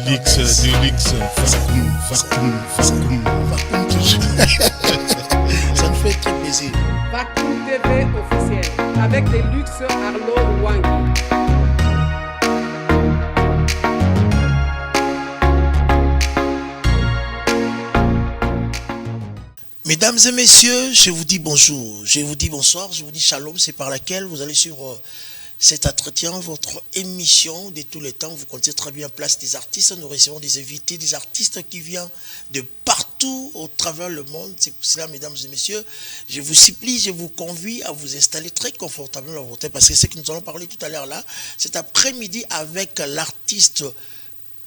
luxe, du luxe. Fakoum. Ça nous fait très plaisir. Fakoum TV officiel avec des luxes Arlo Wangi. Mesdames et messieurs, je vous dis bonjour, je vous dis bonsoir, je vous dis shalom, c'est par laquelle vous allez suivre cet entretien, votre émission de tous les temps. Vous connaissez très bien Place des artistes, nous recevons des invités, des artistes qui viennent de partout au travers le monde. C'est pour cela, mesdames et messieurs, je vous supplie, je vous convie à vous installer très confortablement dans votre tête, parce que c'est ce que nous allons parler tout à l'heure là, cet après-midi avec l'artiste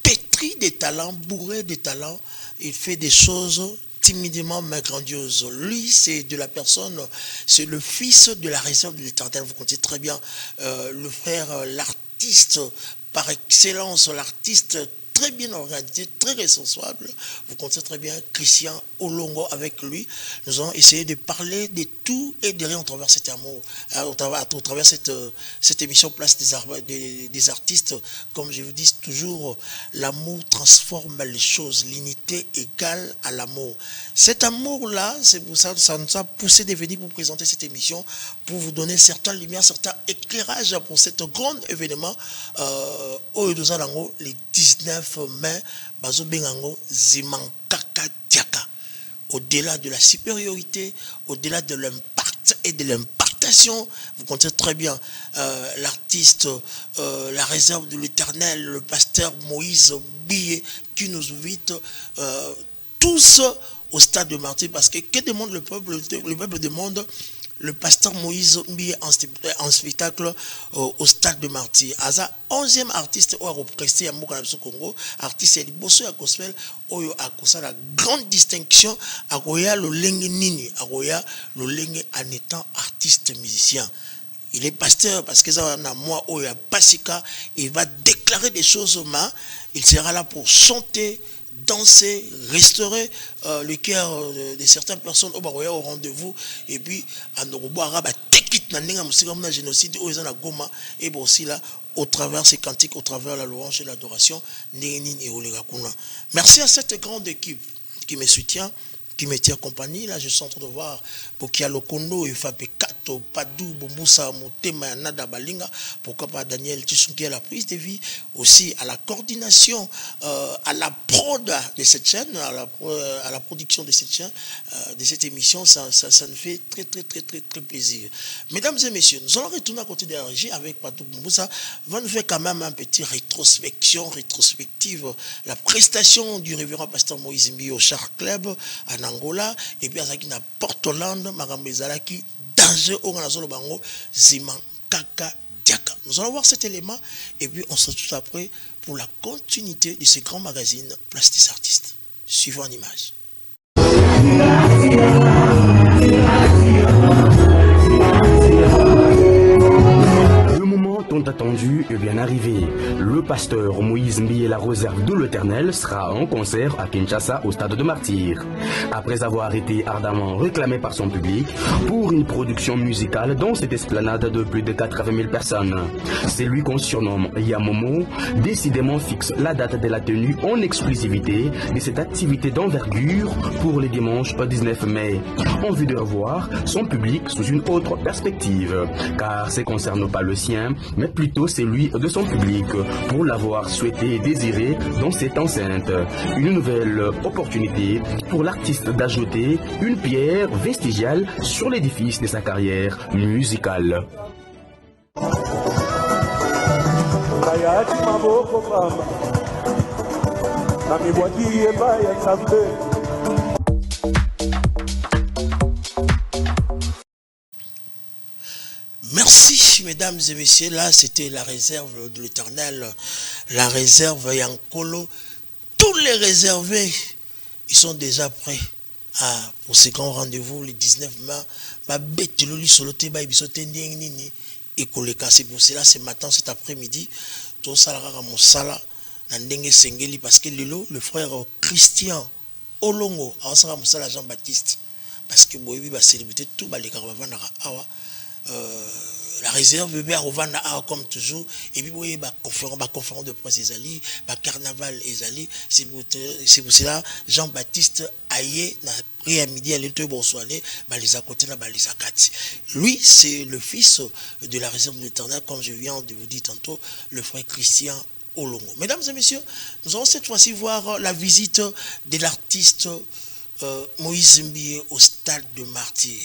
pétri de talents, bourré de talents. Il fait des choses timidement mais grandiose. Lui, c'est de la personne, c'est le fils de la réserve de l'Éternel. Vous connaissez très bien le frère, l'artiste par excellence, l'artiste très bien organisé, très responsable. Vous connaissez très bien Christian Olongo. Avec lui, nous allons essayer de parler de tout et de rien au travers cet amour, au travers cette émission Place des artistes. Comme je vous dis toujours, l'amour transforme les choses, l'unité égale à l'amour. Cet amour-là, c'est pour ça que ça nous a poussé de venir vous présenter cette émission, pour vous donner certaines lumières, certains éclairages pour cet grand événement au Edozalango, les 19 mai, Bazo Bengango, Zimankaka Diaka. Au-delà de la supériorité, au-delà de l'impact et de l'impartation, vous connaissez très bien l'artiste, la réserve de l'Éternel, le pasteur Moïse Billet, qui nous invite tous au stade de martyr, parce que demande le peuple demande le pasteur Moïse Mbie en spectacle au stade de martyr. Aza 11e artiste au représenter à Moukanabiso Congo, artiste et bosso à gospel, oyo a kosa la grande distinction à Goya le lengue nini, à Goya le lengue en étant artiste musicien. Il est pasteur parce que ça a moi oyo Pasika, il va déclarer des choses, mais il sera là pour chanter, danser, restaurer le cœur de certaines personnes au rendez-vous, et puis à Norobo Arabe tekit na ndenga musika na génocide au na Goma, et bon aussi là au travers ces cantiques, au travers la louange et l'adoration. Merci à cette grande équipe qui me soutient, qui me tient compagnie. Là, je suis en train de voir Bokia Lokondo, Ifapé Kato, Padou, Bomboussa, Motema, Nada Balinga, pourquoi pas Daniel Tissouki à la prise de vie, aussi à la coordination, à la prod de cette chaîne, à la production de cette chaîne, de cette émission. Ça nous fait très plaisir. Mesdames et messieurs, nous allons retourner à côté de la régie avec Padou Bomboussa. Va nous faire quand même un petit rétrospective, la prestation du révérend pasteur Moïse Mbi au Char Club en Angola, et puis à Zakina Portland, Marambezalaki, danger au Ganazolo Bango, Ziman Kaka Diaka. Nous allons voir cet élément, et puis on se retrouve après pour la continuité de ce grand magazine Place des artistes. Suivons en image. Tant attendu est bien arrivé. Le pasteur Moïse Mbi et la réserve de l'Éternel sera en concert à Kinshasa au stade de Martyr. Après avoir été ardemment réclamé par son public pour une production musicale dans cette esplanade de plus de 80 000 personnes. C'est lui qu'on surnomme Yamomo, décidément fixe la date de la tenue en exclusivité de cette activité d'envergure pour les dimanches 19 mai, en vue de revoir son public sous une autre perspective, car ce ne concerne pas le sien, mais plutôt celui de son public, pour l'avoir souhaité et désiré dans cette enceinte. Une nouvelle opportunité pour l'artiste d'ajouter une pierre vestigiale sur l'édifice de sa carrière musicale. Merci, mesdames et messieurs. Là, c'était la réserve de l'Éternel, la réserve Yankolo. Tous les réservés, ils sont déjà prêts pour ce grand rendez-vous, le 19 mai. C'est pour cela, ce matin, cet après-midi, tout ça, parce que le frère Christian Olongo, Jean-Baptiste, parce que Boyebi va célébrer tout les caravanes la réserve bébé à Rovana comme toujours et puis vous voyez conférence de presse ezali carnaval ezali c'est pour cela Jean-Baptiste Aye na prière midi à l'intérieur bonsoiré les à côté là les akati lui c'est le fils de la réserve de l'Éternel comme je viens de vous dire tantôt le frère Christian Olongo. Mesdames et messieurs, nous allons cette fois-ci voir la visite de l'artiste Moïse Mbie au stade de Martyr.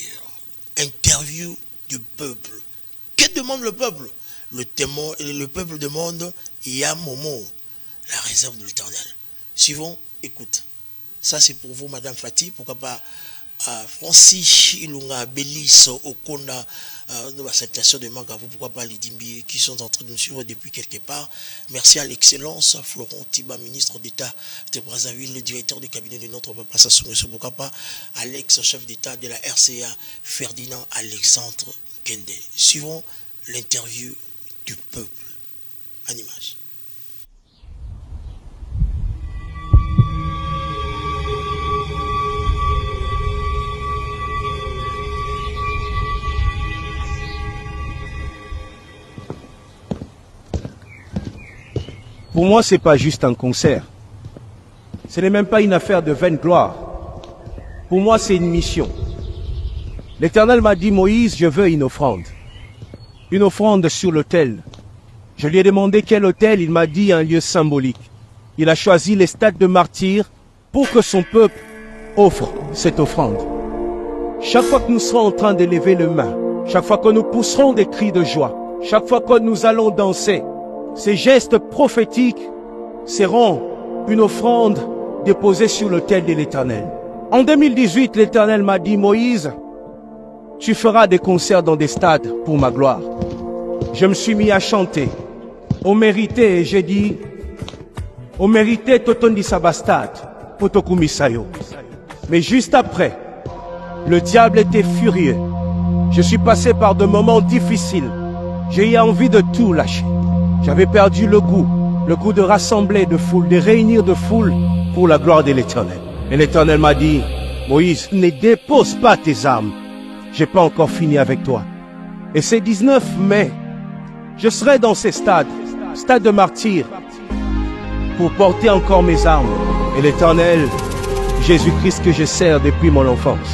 Interview du peuple. Que demande le peuple? Le peuple demande Yamomo, la réserve de l'Éternel. Suivons, écoute. Ça c'est pour vous, Madame Fatih. Pourquoi pas Francis Ilunga, Bélis, Okonda, de la citation de Magavou, pourquoi pas les Dimbi qui sont en train de nous suivre depuis quelque part. Merci à l'excellence, Florent Tiba, ministre d'État de Brazzaville, le directeur du cabinet de notre papa Sassou Nguesso, pourquoi pas Alex, chef d'État de la RCA, Ferdinand Alexandre Kende. Suivons l'interview du peuple. En image. Pour moi, ce n'est pas juste un concert. Ce n'est même pas une affaire de vaine gloire. Pour moi, c'est une mission. L'Éternel m'a dit, Moïse, je veux une offrande. Une offrande sur l'autel. Je lui ai demandé quel autel, il m'a dit un lieu symbolique. Il a choisi les stades de Martyr pour que son peuple offre cette offrande. Chaque fois que nous serons en train d'élever les mains, chaque fois que nous pousserons des cris de joie, chaque fois que nous allons danser, ces gestes prophétiques seront une offrande déposée sur l'autel de l'Éternel. En 2018, l'Éternel m'a dit, Moïse, tu feras des concerts dans des stades pour ma gloire. Je me suis mis à chanter. Au mérité, et j'ai dit, au mérité, Totondi Sabastad, Potokumisayo. Mais juste après, le diable était furieux. Je suis passé par de moments difficiles. J'ai eu envie de tout lâcher. J'avais perdu le goût de rassembler de foule, de réunir de foule pour la gloire de l'Éternel. Et l'Éternel m'a dit, Moïse, ne dépose pas tes armes. J'ai pas encore fini avec toi. Et c'est 19 mai, je serai dans ces stades de Martyr, pour porter encore mes armes. Et l'Éternel, Jésus-Christ que je sers depuis mon enfance,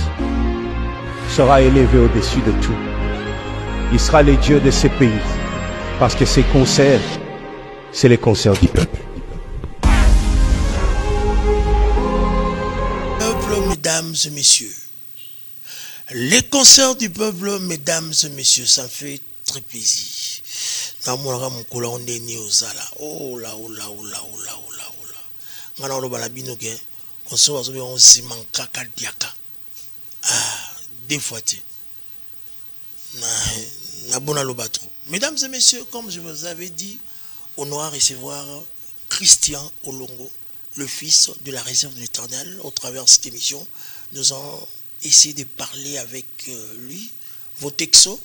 sera élevé au-dessus de tout. Il sera le Dieu de ces pays. Parce que ces concerts, c'est les concerts du peuple. Peuple, mesdames et messieurs. Les concerts du peuple, mesdames et messieurs, ça me fait très plaisir. Oh là, oh là, oh là, oh là, oh là, oh là. Ngana lo balabino ke concert wazo be on zimanka kadiaka. Des fois na bona lo batro. Mesdames et messieurs, comme je vous avais dit, on aura recevoir Christian Olongo, le fils de la réserve de l'Éternel. Au travers de cette émission, nous allons essayer de parler avec lui. Vos textos,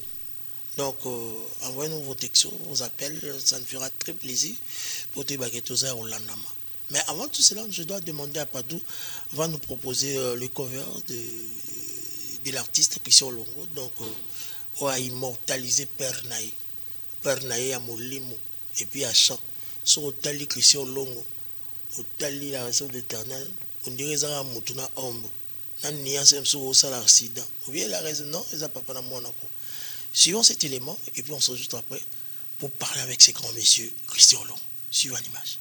donc envoyez-nous vos textos, vos appels, ça nous fera très plaisir pour te baguetter au Landama. Mais avant tout cela, je dois demander à Padou, va nous proposer le cover de l'artiste Christian Olongo, donc on a immortalisé Père Naï. Père Naï à Molimo, et puis à chant. Sur Otali Christian Olongo, Otali la réserve de l'Éternel, on dirait ça à Moutuna Ombre. Nan niance même sur au sale accident. Vous voyez la raison, non, ils n'ont pas de mon accord. Suivons cet élément, et puis on se retrouve après pour parler avec ces grands messieurs, Christian Olongo. Suivons l'image.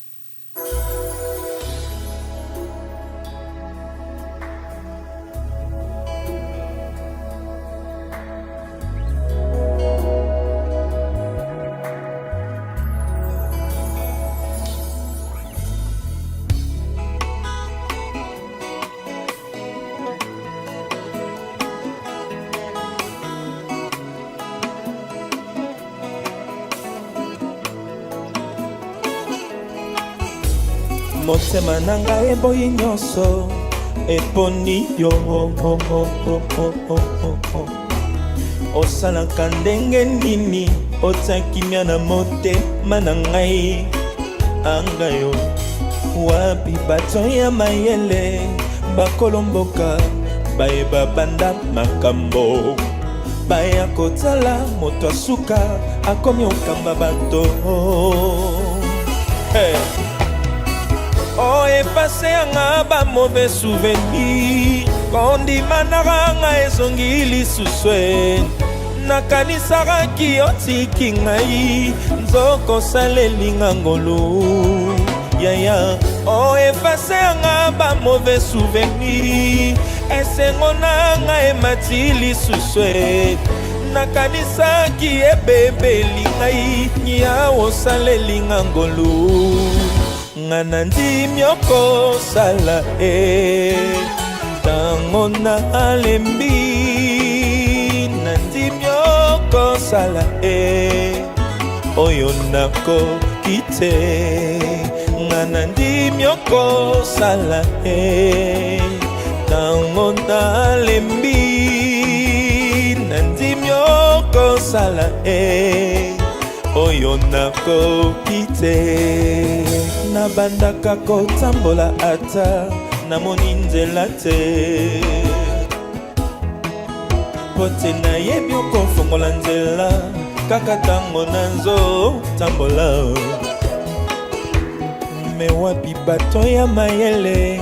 Motema nanga eboyi nyonso eponi yo osalaka ndenge nini otakimia na motema na ngai anga yo wapi bato ya mayele bakolomboka bayeba banda makambo baya kotala moto asuka akomi okamba bato. Hey. Oh, efase yanga ba mauvais souvenir kondimanaka nga ezongi lisuswe nakanisaraki otiki ngai nzokosalela ngolu yaya. Oh, efase yanga ba mauvais souvenir esengo na nga emati lisuswe nakanisaki ebebeli ngai ya osalela ngolu nga nandimi okosala tango na alembi nandimi okosala oyo nakoki te nga nandimi okosala tango na alembi nandimi okosala oyo nakoki te. Nabandaka kotambola ata namoni nzela te pote nayebi okofongola nzela kaka tango nanzo tambola. Me wapi bato ya mayele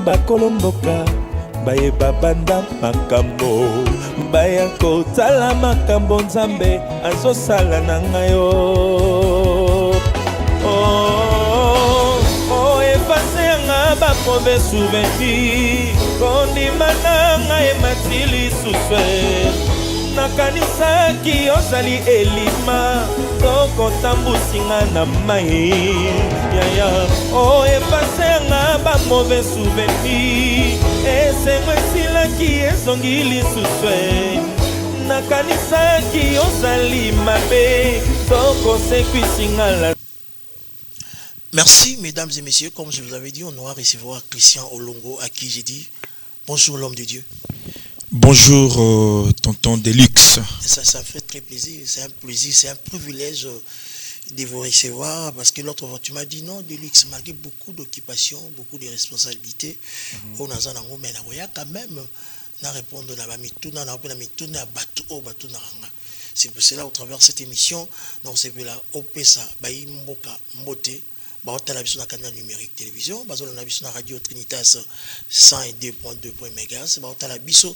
bakolomboka bayeba banda makambo baya kotala makambo nzambe azosala na ngayo. Oh, efase yanga ba mauvais souvenir kondimana nga emati lisuswe nakanisaki ozali elima tokotambusinga na mai yaya. Oh, efase yanga ba mauvais souvenir esengo esilaki ezongi lisuswe nakanisaki ozali mabe tokosekwisinga la. Merci, mesdames et messieurs. Comme je vous avais dit, on aura recevoir Christian Olongo, à qui j'ai dit bonjour, l'homme de Dieu. Bonjour, tonton Deluxe. Ça fait très plaisir. C'est un plaisir, c'est un privilège de vous recevoir parce que l'autre fois, tu m'as dit non, Deluxe, malgré beaucoup d'occupations, beaucoup de responsabilités, on a quand même na répondre na mituna na mituna batu o batu na ranga. C'est pour cela au travers de cette émission, non c'est pour la opesa bayi mboka mbote. Bah, on a la vision canal numérique télévision, bah, on a la vision radio Trinitas 102.2 MHz, bah, on a la vision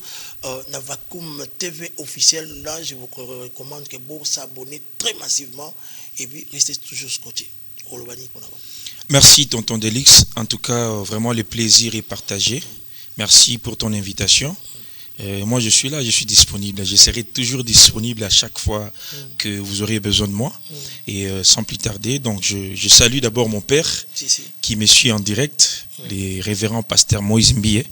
Navakum TV officiel. Là, je vous recommande que vous s'abonnez très massivement et puis restez toujours scotché. Merci, tonton Delix. En tout cas, vraiment le plaisir est partagé. Merci pour ton invitation. Moi, je suis là, je suis disponible. Je serai toujours disponible à chaque fois que vous aurez besoin de moi. Et sans plus tarder, donc je salue d'abord mon père qui me suit en direct, le révérend pasteur Moïse Mbiye,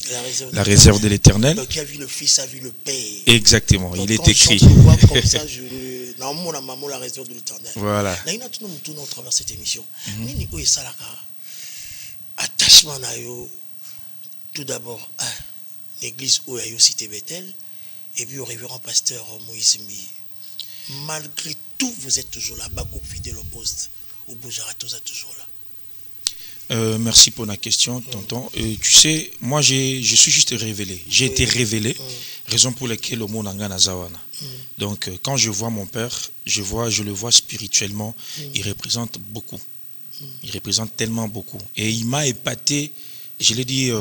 la réserve de l'Éternel. Donc, qui a vu le Fils, a vu le Père. Exactement, donc, il est écrit. Comme ça, la maman, la réserve de l'Éternel. Voilà. Nous tournons au travers de cette émission. Nous attachement à eux, tout d'abord, l'église où il y a cité Bethel, et puis au révérend pasteur Moïse Mbiye. Malgré tout, vous êtes toujours là, Bakou fidèle au poste, au Boujarato, vous êtes toujours là. Merci pour la question, tonton. Tu sais, moi, je suis juste révélé. J'ai été révélé, raison pour laquelle au monde Angana Zawana. Donc, quand je vois mon père, je le vois spirituellement, il représente beaucoup. Il représente tellement beaucoup. Et il m'a épaté, je l'ai dit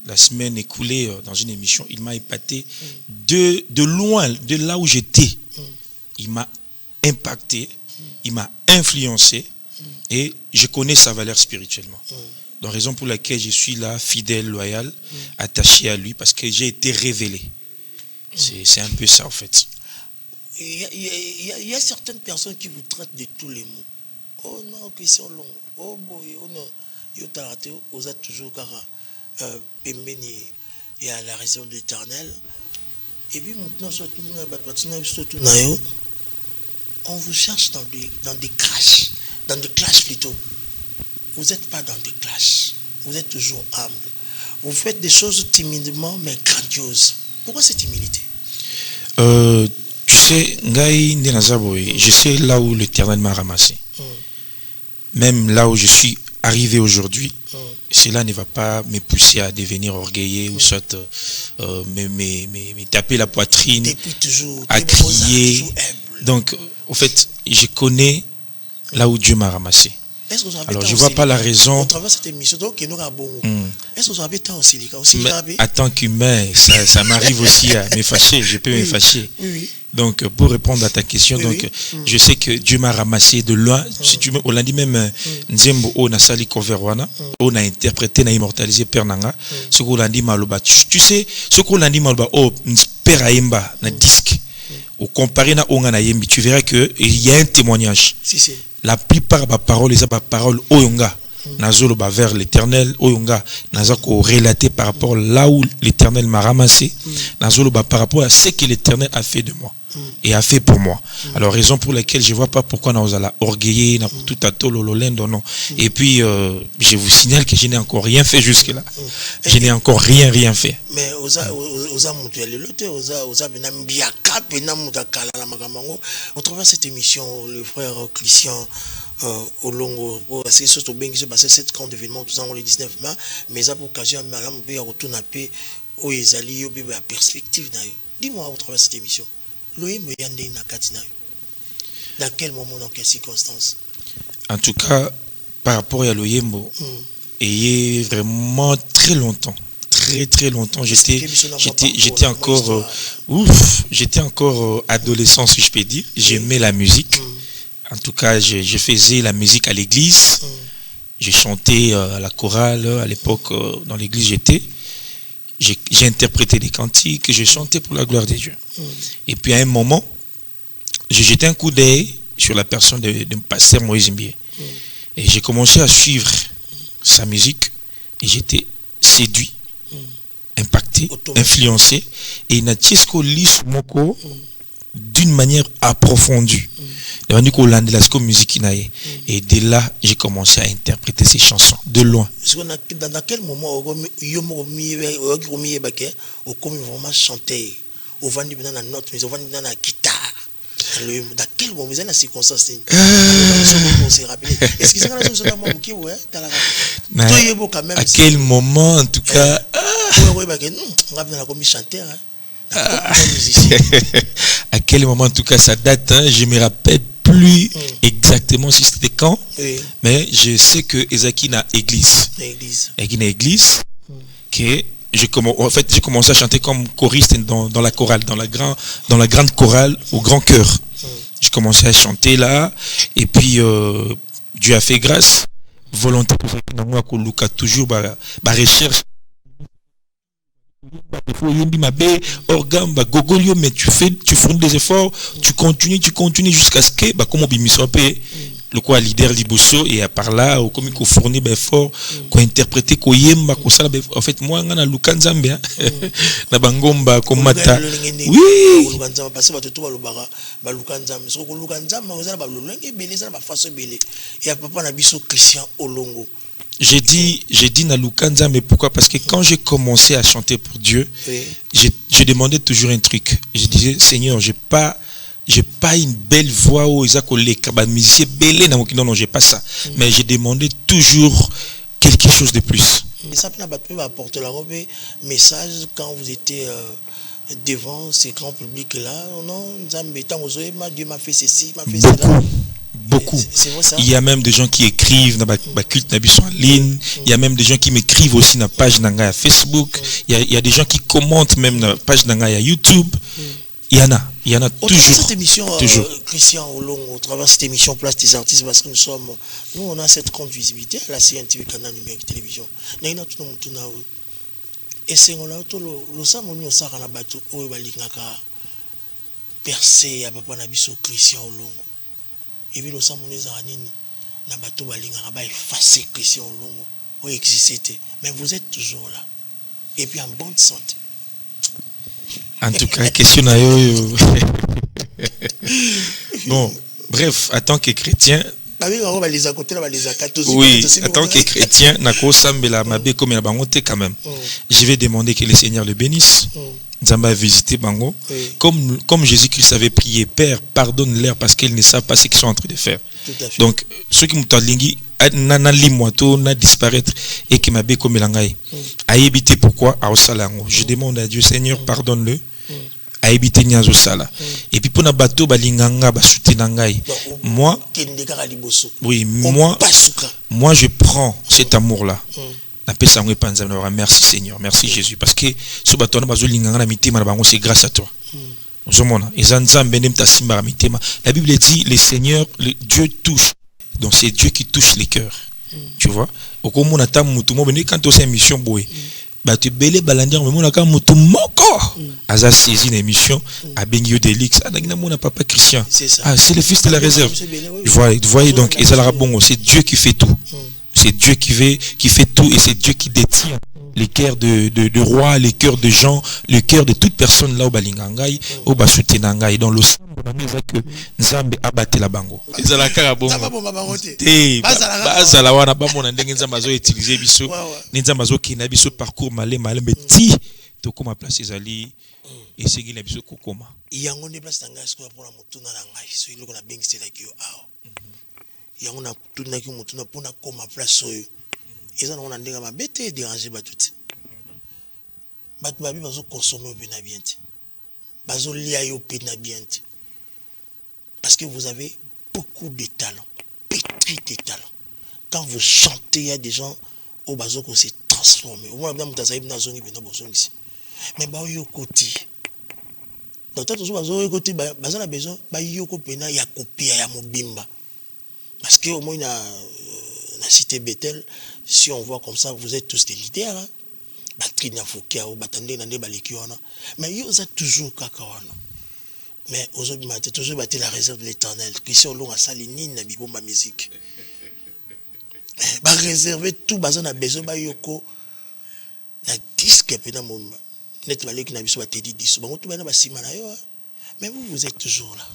la semaine écoulée dans une émission, il m'a épaté de loin, de là où j'étais. Il m'a impacté, il m'a influencé et je connais sa valeur spirituellement. Donc, raison pour laquelle je suis là, fidèle, loyal, attaché à lui, parce que j'ai été révélé. C'est un peu ça, en fait. Il y a certaines personnes qui vous traitent de tous les mots. Oh non, Christian Long. Oh boy, oh non. Vous êtes toujours Pembeni et à la réserve de l'Éternel. Et puis maintenant, on vous cherche dans des clashs plutôt. Vous n'êtes pas dans des clashs. Vous êtes toujours humble. Vous faites des choses timidement mais grandioses. Pourquoi cette humilité? Tu sais, je sais là où l'Éternel m'a ramassé. Même là où je suis arrivé aujourd'hui, cela ne va pas me pousser à devenir orgueilleux ou soit me taper la poitrine, à crier. Donc, au fait, je connais là où Dieu m'a ramassé. Alors, je ne vois pas la raison. Au travers de cette émission, est-ce que vous avez tant aussi en tant qu'humain, ça m'arrive aussi à me fâcher. Je peux me fâcher. Oui. Donc, pour répondre à ta question, donc, je sais que Dieu m'a ramassé de loin. Si tu me, on l'a dit même, Nzembo, on a sali coverwana, on a interprété, on a immortalisé Père Nanga. Ce qu'on a dit maloba. Tu sais, ce qu'on a dit maloba, oh, Père Aimba, na disque. Au comparé na onga na yembi, tu verras que il y a un témoignage. Si. La plupart des paroles, les paroles oyonga, nazolo ba vers l'Éternel, oyonga, nazako relaté par rapport là où l'Éternel m'a ramassé, nazolo ba par rapport à ce que l'Éternel a fait de moi et a fait pour moi. Alors raison pour laquelle je vois pas pourquoi nous allons orgueiller, tout à tout lololendo non. Et puis je vous signale que je n'ai encore rien fait jusque là. Je n'ai encore rien fait. Mais au travers de cette émission, le frère Christian Olongo, c'est surtout bien qui se passait cette grande événement tout ça le 19 mai, mais ça pour occasion à madame be retourner à paix au ezali yo be perspective na yo. Dis-moi au travers de cette émission, loyembo yande na katina yo. Dans quel moment, dans quelles circonstances? En tout cas, par rapport à loyembo, et vraiment très longtemps. Très longtemps, j'étais encore j'étais encore adolescent si je peux dire. J'aimais la musique. En tout cas, je faisais la musique à l'église. Je chantais à la chorale à l'époque dans l'église j'étais. J'ai interprété des cantiques, je chantais pour la gloire de Dieu. Et puis à un moment, j'ai jeté un coup d'œil sur la personne de pasteur Moïse Mbie. Et j'ai commencé à suivre sa musique et j'étais séduit, impacté, influencé, et il n'a moko d'une manière approfondie. Et dès là, j'ai commencé à interpréter ces chansons de loin. Dans quel moment au vraiment chanter, au vendu dans la note, mais au vendu dans la guitare? Dans quel moment vous avez la circonstance? Est-ce que c'est à quel moment, en tout cas, à quel moment, en tout cas, ça date, hein, je me rappelle plus exactement si c'était quand, mais je sais que Ezaki n'a église. Que j'ai commencé à chanter comme choriste dans la chorale, dans la grande chorale au grand chœur. J'ai commencé à chanter là, et puis Dieu a fait grâce, volonté pour moi que toujours recherche. Mais tu fournis des efforts, tu continues jusqu'à ce que comme le quoi leader liboso et à part là au comme qu'on fournit des efforts qu'on interpréter qu'on yemba qu'on ça en fait moi ngana luka nzambe na bangomba comme mata oui parce que tout ba luka nzambe so ko luka nzambe ngana ba lolenge beleza ba façon belé et à papa na biso Christian Olongo. J'ai dit na Lukanza, mais pourquoi? Parce que quand j'ai commencé à chanter pour Dieu, je demandais toujours un truc. Je disais, Seigneur, j'ai pas une belle voix ou non, j'ai pas ça. Mais j'ai demandé toujours quelque chose de plus. Et ça peut apporter la message quand vous étiez devant ces grands publics là. Non, Dieu m'a fait ceci, m'a fait cela. Beaucoup. Il y a même des gens qui écrivent dans la culte en ligne. Il y a même des gens qui m'écrivent aussi dans la page d'Anga Facebook. Il y a des gens qui commentent même dans la page d'Anga YouTube. Il y en a toujours. Cette émission, Christian Olongo, au travers de cette émission Place des artistes, parce que nous on a cette grande visibilité à la CNTV, canal numérique télévision. Et c'est on a tout le samoni au Sarana Bato, au Balingaka, percé à Papa Nabiso Christian Olongo. Et puis, nous sommes na bato balinga ba effacer Christian Olongo ou exister, mais vous êtes toujours là et puis en bonne santé. En tout cas, question à yo. Bon, bref, en tant que chrétien, oui, en tant que chrétien, quand même, je vais demander que le Seigneur le bénisse. Nzamba a visité Bango. Oui. Comme Jésus-Christ avait prié, Père, pardonne-leur parce qu'ils ne savent pas ce qu'ils sont en train de faire. Tout à fait. Donc, ceux qui m'ont dit, na limoito, na disparaître et qui m'a béco melangai. A éviter pourquoi à Osalango. Je demande à Dieu, Seigneur, pardonne-le. A éviter Nyazo Sala. Et puis pour na bateau, balinganga, basutinangai. Moi, oui, moi, je prends cet amour-là. Merci Seigneur, merci Jésus. Parce que ce bateau, c'est grâce à toi. La Bible dit, le Seigneur, Dieu touche. Donc c'est Dieu qui touche les cœurs. Tu vois? Quand on a une mission, tu belé balandier mais mon aka mutu moko aza saisi une émission à Bengio Delix adagina mon papa Christian. Ah, c'est le fils de la réserve. Vous voyez donc c'est Dieu qui fait tout. C'est Dieu qui fait tout et c'est Dieu qui détient les cœurs de rois, les cœurs de gens, le cœur de toute personne là au balingangai, au basutenangai dans le sang que Nzambe abatté la bango. Ezala kaka bongo. Bazala wana ba mona ndenge Nzambe azo utiliser biso. Nzambe azo kina biso parcours malé mais ti to koma place ezali et segi na biso kokoma. Yango ne place tanga sko pour la mutuna na ngai so iloko na bengi sela kio awo. Yango na tuna ki mutuna pona koma place oyo. Eza na ndenge mabete déranger batuti. Batu babi bazo consommer au pena bien ti. Bazo lia yo pena bien ti. Parce que vous avez beaucoup de talent, pétri de talent. Quand vous chantez, il y a des gens au bazo qui s'est transformé. Au moins, mais bah yo côté. Donc tant que bazo côté, bazo la besoin, bah yo côté na ya copie ya mobimba. Parce que au moins la cité Bethel, si on voit comme ça, vous êtes tous des leaders. Hein? Batrina Foukia ou Batande Nande Balekiona. Mais yo êtes toujours kakawana. Mais aujourd'hui, tu as toujours battu la réserve de l'Éternel. Christian Long a salini na bibomba musique. Ba réserver tout bazan a besoin ba yoko na disque pena momba. Net balek na biso ba te di diso. Ba tout bana ba simana yo. Mais vous êtes toujours là.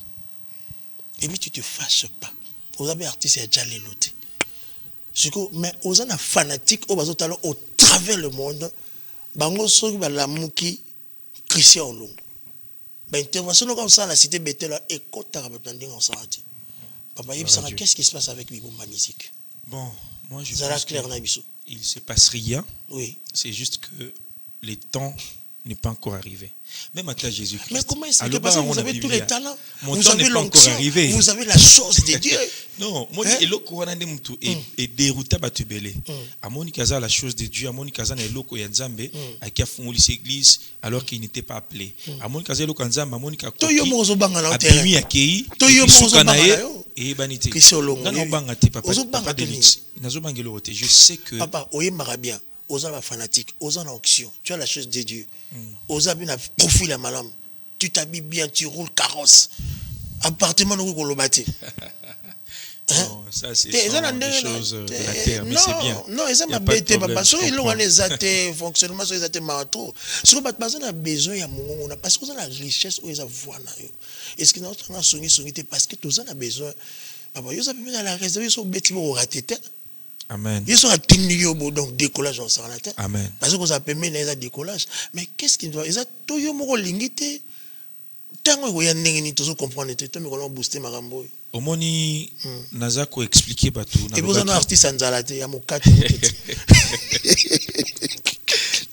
Et puis tu te fâches pas. Vous avez artiste déjà les lotés. Mais aux ana fanatique au bazo talent au travers le monde. Bango soki ba la muki Christian Long. Intervention comme ça, la cité Bethel et Papa, qu'est-ce qui se passe avec Bibomba musique? Bon, moi je pense il ne se passe rien. Oui. C'est juste que le temps n'est pas encore arrivé. Même à ta Jésus-Christ. Mais comment est-ce que parce que vous avez tous les talents, vous avez l'onction, vous avez la chose de Dieu. Non, moi je et dérouté batubele. À Monica la chose de Dieu, à Monica est loko yanzambe, à qui a fondé l'église alors qu'il n'était pas appelé. À Monica loko yanzambe, à Monica Toyo mozo banga la terre. Abimi akei. Toyo mozo banga et banité. Non banga te papa de luxe. Nazo bangelo roté. Je sais que papa oyemba bien. Osa fanatique, osa en auction, tu as la chose de Dieu. Osa bien profil à malam. Tu t'habilles bien, tu roules carrosse. Appartement nous kolobati. Non, ça c'est des choses de la terre, mais c'est bien. Non, ça m'a bêté papa. So il ont les athées fonctionnement sur les athées marteau. So pas besoin besoin ya mongo parce que on a la richesse ou ils voient na yo. Est-ce que notre on a soigné parce que tous on a besoin. Papa, yo ça peut dans la réserve so bêti pour rater. Amen. Ils sont à Tinio, donc décollage en s'en attend. Amen. Parce que vous avez mis les décollage. Mais qu'est-ce qu'il doit? Ils ont tout yo moko lingité. Tant que vous y a n'engagé tout comprendre tout, mais qu'on a boosté ma rambo. Au moni Nazako expliquer batou. Et vous en artiste en zalate, il y a mon 4.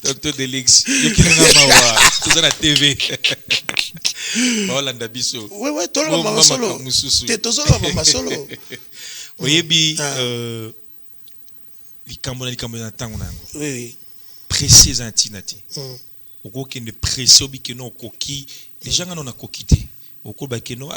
Docteur Delix, il y a mawa, tout ça la TV. Holanda biso. Oui, tout le monde solo. T'es tout solo, maman solo. Oyebi likambo na tango nango. Oui. Précis antinati. Oko ki ne précis obi ke no koki, les gens on a kokité. Oko ba ke no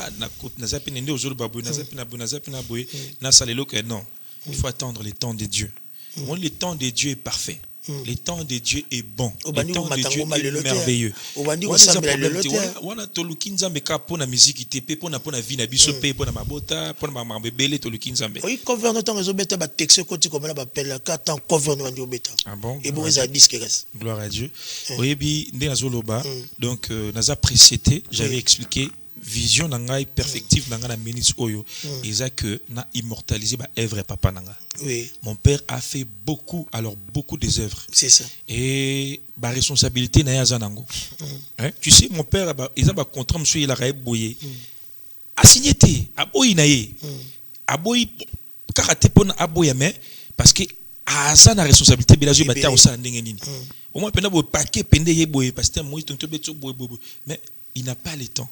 na zapi nende ozolo babu na zapi na boye na salelo que non. Il faut attendre le temps de Dieu. Le temps de Dieu est parfait. Le temps de Dieu est bon. Le temps de Dieu est merveilleux. Wana toluki nzambe ka pona musique te pe pona vie na biso pe pona mabota pona mabebele toluki nzambe. Oui, cover no temps ezobeta ba texte koti comme la ba pela ka temps cover no ndi obeta. Ah bon? Et bon ça disque reste. Gloire à Dieu. Oyebi nde nazoloba donc naza précédé, j'avais expliqué vision nanga perspective nanga na minutes oyo eza que na immortaliser ba œuvre papa nanga. Oui. Mon père a fait beaucoup des œuvres. C'est ça. Et ba responsabilité na ya zanango. Hein? Tu sais mon père ils a ba contrat monsieur il a raé boyer. A signé té aboyi na ye. Aboyi karaté pona aboya mais parce que a ça na responsabilité bilazo bata au sa ndenge nini. Au moins pendant bo paquet pende ye boyer parce que moi tonto beto boyer mais il n'a pas le temps.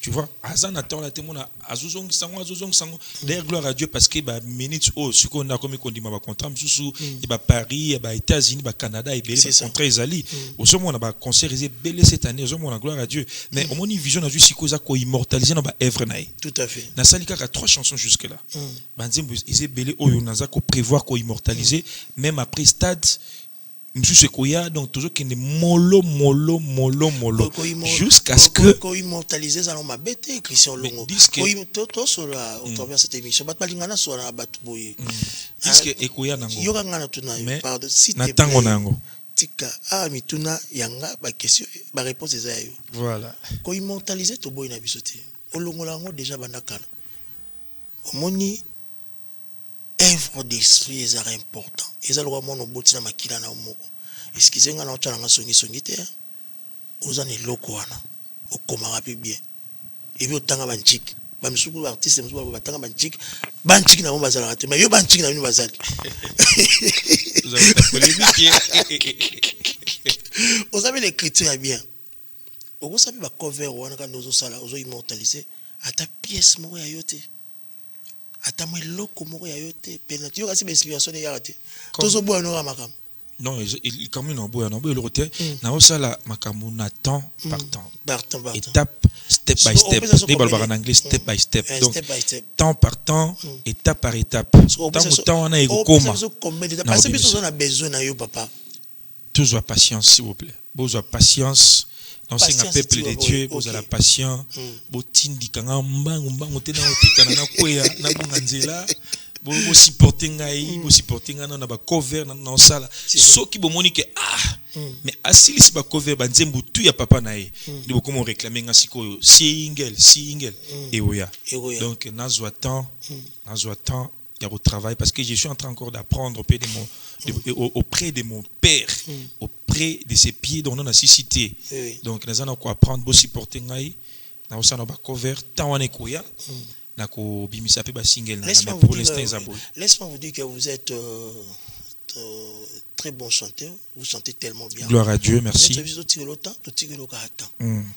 Tu vois, Azan attend la témoin à Azuzong Sango. D'ailleurs, gloire à Dieu parce que bah minutes ce qu'on a comme on dit ma contrat sous et bah Paris et bah États-Unis bah Canada et belé contrat Isali. Au sommet on a bah concert belé cette année. Au sommet on a gloire à Dieu. Mais au moins une vision a juste si cause quoi immortaliser dans bah œuvre naï. Tout à fait. Na salika a 3 chansons jusque là. Banzim ils belé oyo naza ko prévoir ko immortaliser même après stade. Monsieur Sekoya, donc toujours qu'il est mollo jusqu'à ce que quand immortaliser ça on m'a bêté Christian Longo quand sur la au travers cette émission bat balingana sur la batboy disque Ekoya nango yoga ngana tuna pardon si na tango nango tika mituna yanga ba question ba réponse eza yo voilà quand immortaliser to boy na bisoté olongo lango déjà bandakala omoni œuvre d'esprit est important. Et ça le roi mon oboti na makila na omoko. Excusez-moi na otala nga songi te. Ozane loko wana. Okoma pe bien. Et puis otanga banchik. Ba misuku artiste misuku ba tanga banchik. Banchik na bomba zala te. Mais yo banchik na bino bazali. Vous avez polémique. Vous avez l'écriture bien. Vous savez ba cover wana ka nozo sala ozo immortaliser ata pièce moko ya yote. Ata moi loko moko ya yote penalty yo kasi inspiration ya yote tozo boya no makam non il comme non boya no boya le roté na osala makamu na temps par temps étape step by step des balbara en anglais step by step donc temps par temps étape par étape temps on a ekoma parce que besoin on a besoin na yo papa toujours patience s'il vous plaît besoin patience. Dans un peuple de Dieu, vous avez la patience. Botindi kanga mbangu tena otikana na kwea na bunganzela. Bo supporter ngai, bo supporter ngana na ba cover na sala. Soki bo moni que mais asili si ba cover ba nzembu tu ya papa na ye. Ndi comme on réclamer nga sikoyo single et oya. Donc nazwa temps il y a au travail parce que je suis en train encore d'apprendre auprès de mon père, auprès de ses pieds dont on a cité. Donc nous allons apprendre à supporter ngai, na osana ba cover tant on est koya, na ko bimisa pe ba single na pour l'instant laisse-moi vous dire que vous êtes très bon chanteur, vous chantez tellement bien. Gloire à Dieu, merci.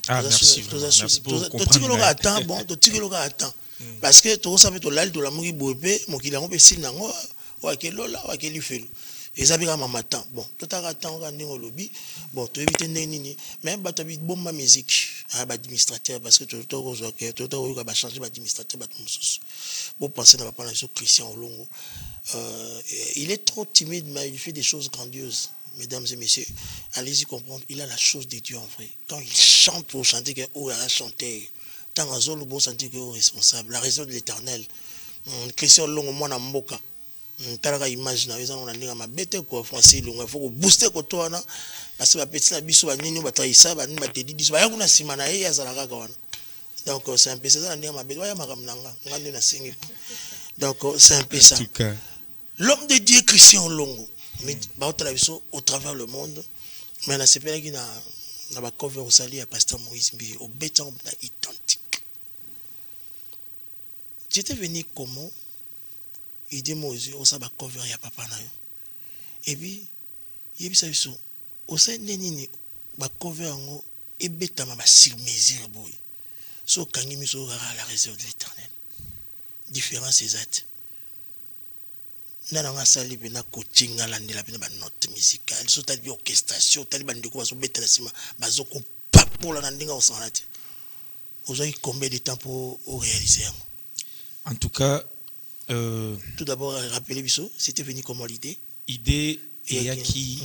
Ah merci vraiment. Parce que tout ça fait to lal to la mori bobe mon ki la on peut sin nango wa ke lola wa ke li felu ezabika mama temps bon tout à temps on ndingo lobby bon to éviter nini même ba to bi bomba musique ba administrateur parce que tout ba changer ba administrateur ba mususu bon penser na pas na so Christian Olongo il est trop timide mais il fait des choses grandioses. Mesdames et messieurs, allez-y comprendre, il a la chose de Dieu en vrai. Quand il chante pour chanter que oh il a chanté tant à zolo bon sentir que responsable la raison de l'Éternel Christian Longo mwana mboka talaka image na eza on ndinga mabete ko français longo il faut ko booster ko to wana parce que ba petit na biso ba nini ba traisa ba nini ba te didiso ba yakuna sima na ye azala kaka wana donc c'est un peu ça ndinga mabete wa ya makamnanga ngandi na singi donc c'est un peu ça en tout cas l'homme de Dieu Christian Longo mais ba otala biso au travers le monde mais na sepela ki na ba cover au sali à pasteur Moïse Mbi au béton na identique. J'étais venu comment il dit moi au sabbat cover ya papa na yo et puis il bisa biso au sein nini ba cover ngo e betama ba sur mesure boy so kangi miso la réserve de l'Éternel différence exacte nana ngasali bina coaching ala ndela bina ba note musicale so tali orchestration tali ba ndeko baso betela sima bazo ko papola na ndinga osana te ozoyi combien de temps pour réaliser yango. En tout cas, tout d'abord, rappelez biso, c'était venu comment l'idée? Idée et qui,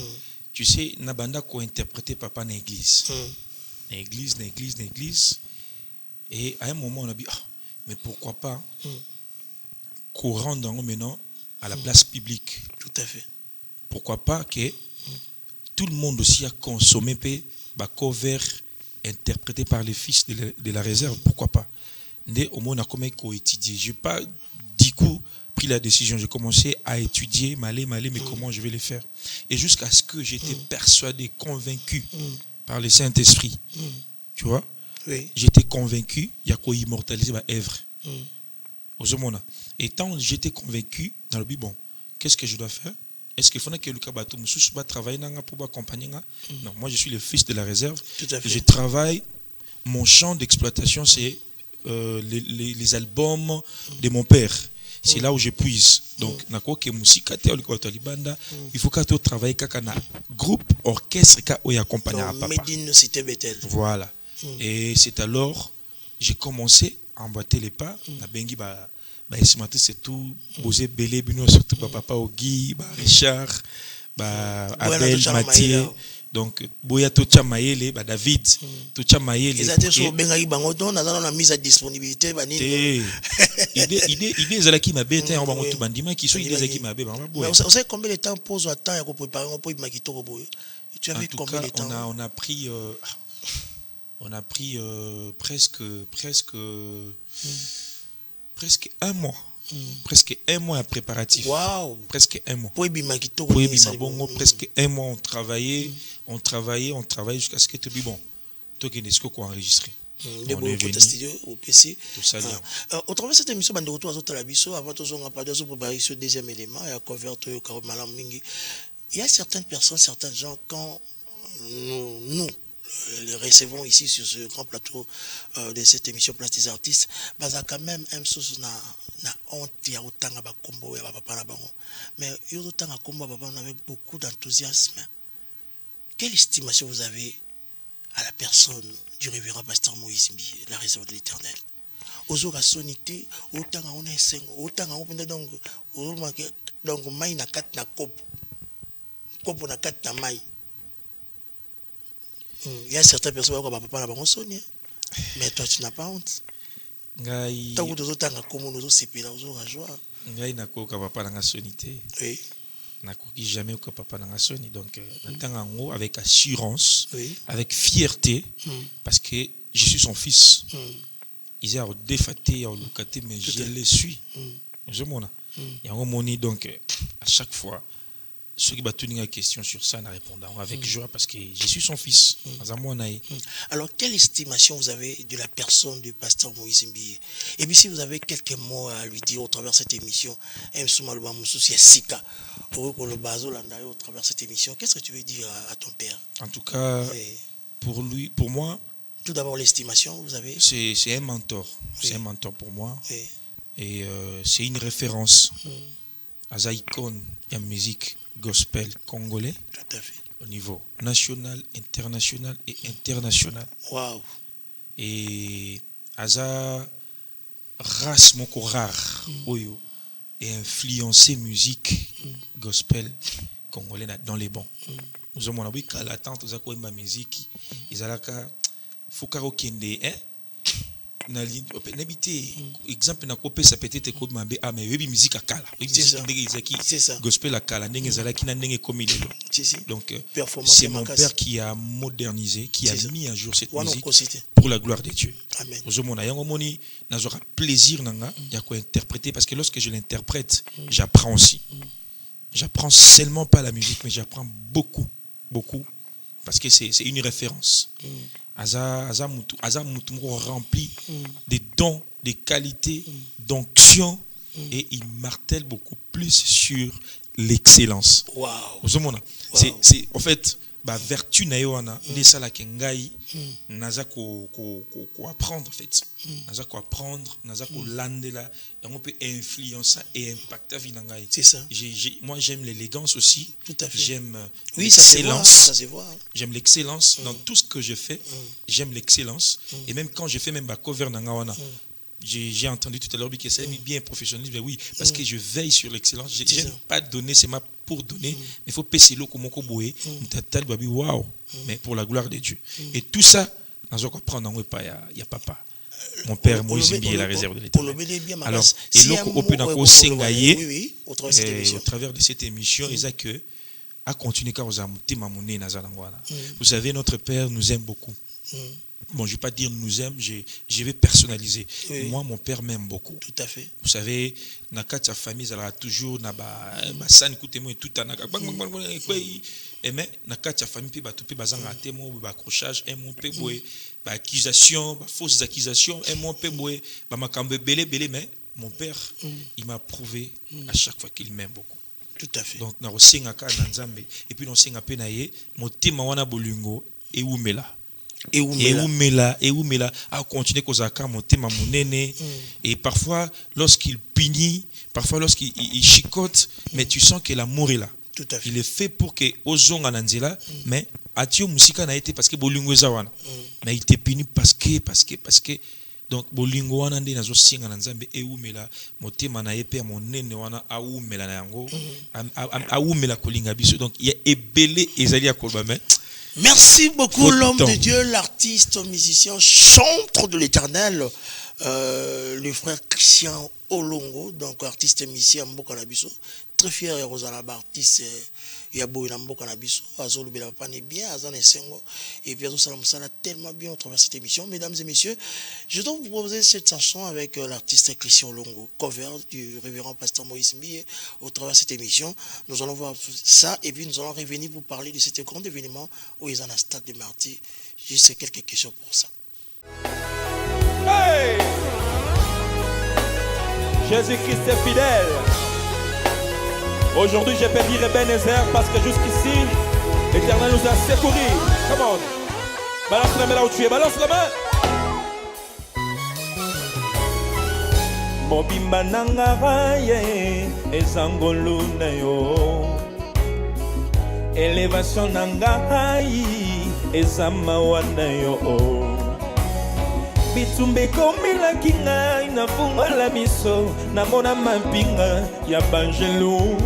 tu sais, Nabanda ko interprété papa na église. L'église. Et à un moment, on a dit, mais pourquoi pas qu'on rende maintenant à la place publique? Tout à fait. Pourquoi pas que tout le monde aussi a consommé ba cover interprété par les fils de la réserve, pourquoi pas. Né au moins on a comme étudié. J'ai pas du coup pris la décision. J'ai commencé à étudier, m'aller, mais comment je vais les faire. Et jusqu'à ce que j'étais persuadé, convaincu par le Saint-Esprit. Tu vois? Oui. J'étais convaincu, il y a quoi immortaliser ma œuvre. Et tant j'étais convaincu, dans le but, bon, qu'est-ce que je dois faire? Est-ce qu'il faut que le Kabatou va travailler pour accompagner? Non, moi je suis le fils de la réserve. Tout à fait. Je travaille, mon champ d'exploitation c'est les albums de mon père. C'est là où je puise. Donc, il faut que tu travailles avec un groupe, orchestre, qui accompagne papa. Médine Cité Bethel. Voilà. Et c'est alors j'ai commencé à emboîter les pas. C'est tout. Bosé Belé, surtout papa Ogi, Richard, Abel, Mathieu. Donc, Boya Tocha Maele, David, Tocha Maele. Ils étaient sur Bengaï Bangoton, on a mise à disponibilité. Idée Zalaki m'a bête, on va monter bandima qui sont idées qui m'a bête. Vous savez combien de temps pose à temps pour préparer un peu de Makito? Tu avais combien de temps? On a pris presque un mois. Presque un mois à préparatif. Waouh! Presque un mois. Presque un mois, on travaillait jusqu'à ce que tu bon. Toi qui est-ce qu'on enregistré. On est venu au PC. Tout ça. Au travers de cette émission, avant de préparer ce deuxième élément, il y a certaines personnes, certains gens, quand nous les recevons ici sur ce grand plateau de cette émission Place des Artistes, quand même na honte ya otanga ba kombo ya papa na bango, mais yo otanga kombo papa avec beaucoup d'enthousiasme. Quelle estimation vous avez à la personne du révérend pasteur Moïse Mbiye, la réserve de l'Éternel? Ozoka sonité otanga on est sengo otanga on peut donc mai na kat na kopo na kat na mai. Il y a certaines personnes qui ont papa na bango sonné, mais toi tu n'as pas honte. Ngai nakoka papa na sonité. Oui. Nakoki jamais que papa na soni, donc natanga avec assurance, avec fierté, parce que je suis son fils. Ils ont défaté, ont locaté, mais je les suis. Je m'en ai. Donc à chaque fois, ceux qui battent une question sur ça, nous répondons avec joie parce que je suis son fils. Alors, quelle estimation vous avez de la personne du pasteur Moïse Mbiye? Et puis, si vous avez quelques mots à lui dire au travers de cette émission, au travers de cette émission, qu'est-ce que tu veux dire à ton père? En tout cas, pour moi, tout d'abord, l'estimation, vous avez? C'est un mentor. C'est un mentor pour moi. Et c'est une référence à la icône de la musique gospel congolais. Tout à fait. Au niveau national, international et international. Waouh. Et Aza race moko rare oyo et influencé musique gospel congolais dans les bons. Nous avons oui qu'à l'attente aux accords de musique ils alaka faut karaokende n'habiter exemple na kopé ça peut-être ko mambe mais oui musique akala oui musique ndenge ezaki gospel akala ndenge ezalaki na ndenge comme il est donc c'est mon père qui a modernisé qui a mis à jour cette musique pour la gloire de Dieu. Amen. Ozomona yango moni nazora plaisir nanga ya ko interpréter parce que lorsque je l'interprète j'apprends aussi. J'apprends seulement pas la musique mais j'apprends beaucoup parce que c'est une référence. Aza mutu rempli des dons, des qualités, d'onction et il martèle beaucoup plus sur l'excellence. Wow. C'est en fait vertu na yoana nesa la kengai naza ko apprendre en fait. Naza ko apprendre, naza ko landela et on peut influencer et impacter vie nangai. C'est ça. Moi j'aime l'élégance aussi. Tout à fait. J'aime l'excellence. Ça se voit. J'aime l'excellence dans tout ce que je fais. J'aime l'excellence et même quand je fais même cover nangawana. J'ai entendu tout à l'heure que c'est bien professionnel, mais oui, parce que je veille sur l'excellence. Je n'aime pas donner, c'est pour donner, mais il faut payer l'eau comme on waouh, mais pour la gloire de Dieu. Et tout ça, dans un comprendre, il y a papa. Mon père Moïse Mbiye la réserve de l'Éternel. Alors, et au travers de cette émission, il y a que à continuer car vous savez, notre père nous aime beaucoup. bon, je ne vais pas dire nous aime, je vais personnaliser. Oui. Moi, mon père m'aime beaucoup. Tout à fait. Vous savez, dans sa famille, elle a toujours na san et tout mais dans sa famille, il y a des accrochages, accusations, fausses accusations, mais mon père, il m'a prouvé à chaque fois qu'il m'aime beaucoup. Tout à fait. Donc, et puis, on s'est appelé, mon team wana bolingo et oumela. Et oumela a continué kozaka mon team monene. Et parfois, lorsqu'il punit, parfois lorsqu'il chicote, mais tu sens que l'amour est là. Tout à fait. Il est fait pour que ozonga nanzela, mais atio musika na été parce que bolingo zawana. Mais il te punit parce que donc bolingo wana ndé nazo singa na nzambe e umela motema na ye pe monene wana a umela na yango a umela kolinga biso. Donc il y a ebelé ezali ya kolba mais merci beaucoup l'homme de Dieu, l'artiste, musicien, chantre de l'Éternel, le frère Christian Olongo, donc artiste et musicien Mboka Nabiso. Très fier de Rosalaba, artiste Yabo Mboka Nabiso, Azolo Belapane bien, Azan et Sengo, et puis Azolo Salam tellement bien au travers de cette émission. Mesdames et messieurs, je dois vous proposer cette chanson avec l'artiste Christian Olongo, cover du révérend pasteur Moïse Mbie au travers de cette émission. Nous allons voir ça et puis nous allons revenir vous parler de cet grand événement où ils sont à stade de martyrs. Juste quelques questions pour ça. Hey! Jésus-Christ est fidèle. Aujourd'hui, je peux dire Ebenezer parce que jusqu'ici, l'Éternel nous a secourus. Come on. Balance la main là où tu es. Balance la main. Mobimba nangaraye ezangolu na yo. Elevation nangarai ezamawa na yo. Bitumbe komila kinga inafunga la miso namona mampinga ya banjelu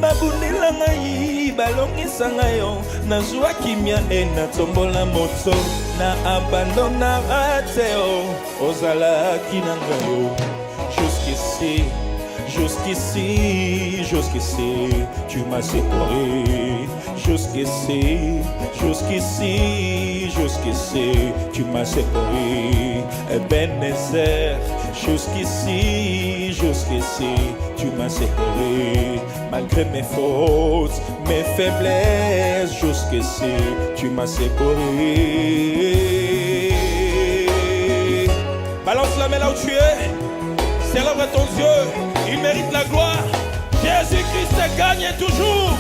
babunela ngai balongisa ngayo nazwa kimia na tombola moto na abandona rateo ozala kinangayo jusqu'ici jusqu'ici jusqu'ici tu m'as séparé jusqu'ici jusqu'ici jusqu'ici tu m'as séparé Ebenezer jusqu'ici jusqu'ici tu m'as séparé malgré mes fautes mes faiblesses jusqu'ici tu m'as séparé. Balance la main là où tu es. Célèbre ton Dieu, il mérite la gloire. Jésus-Christ gagne toujours.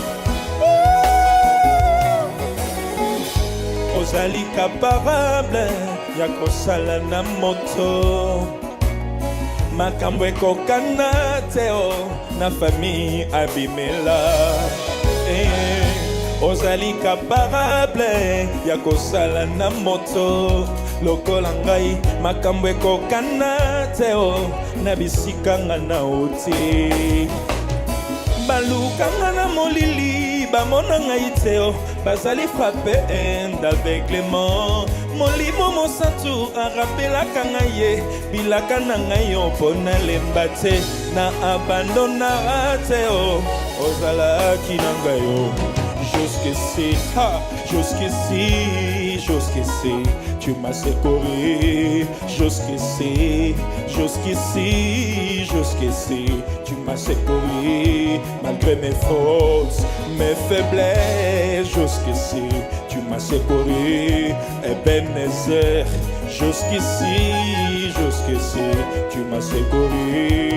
Ozali capable, yakosala na moto. Makambo ekokana teo na famille abimela. Ozali capable, yakosala na moto. Lokola ngai makambo ekokana teo na bisikanga na oti balukanga na molili bamona ngai teo bazali frappe d'aveuglement molimo mosantu arapelaka ngai ye bilaka na ngai yo mpo nalemba te na abandona teo ozalaki na ngai yo jusqu'ici, jusqu'ici, jusqu'ici, tu m'as secouru. Jusqu'ici, jusqu'ici, jusqu'ici, tu m'as secouru. Malgré mes fautes, mes faiblesses, jusqu'ici, tu m'as secouru. Ebenezer, jusqu'ici, jusqu'ici, tu m'as secouru.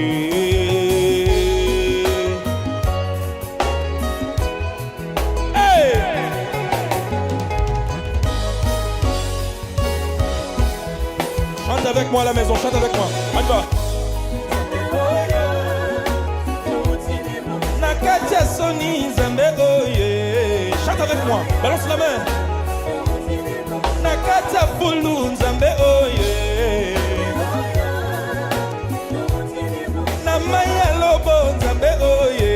Chante avec moi à la maison, chante avec moi. Attends. Nakatia Soni Nzambe oye. Chante avec moi, balance la main. Nakatia Fulu Nzambe oye. Namaya Lobo Nzambe oye.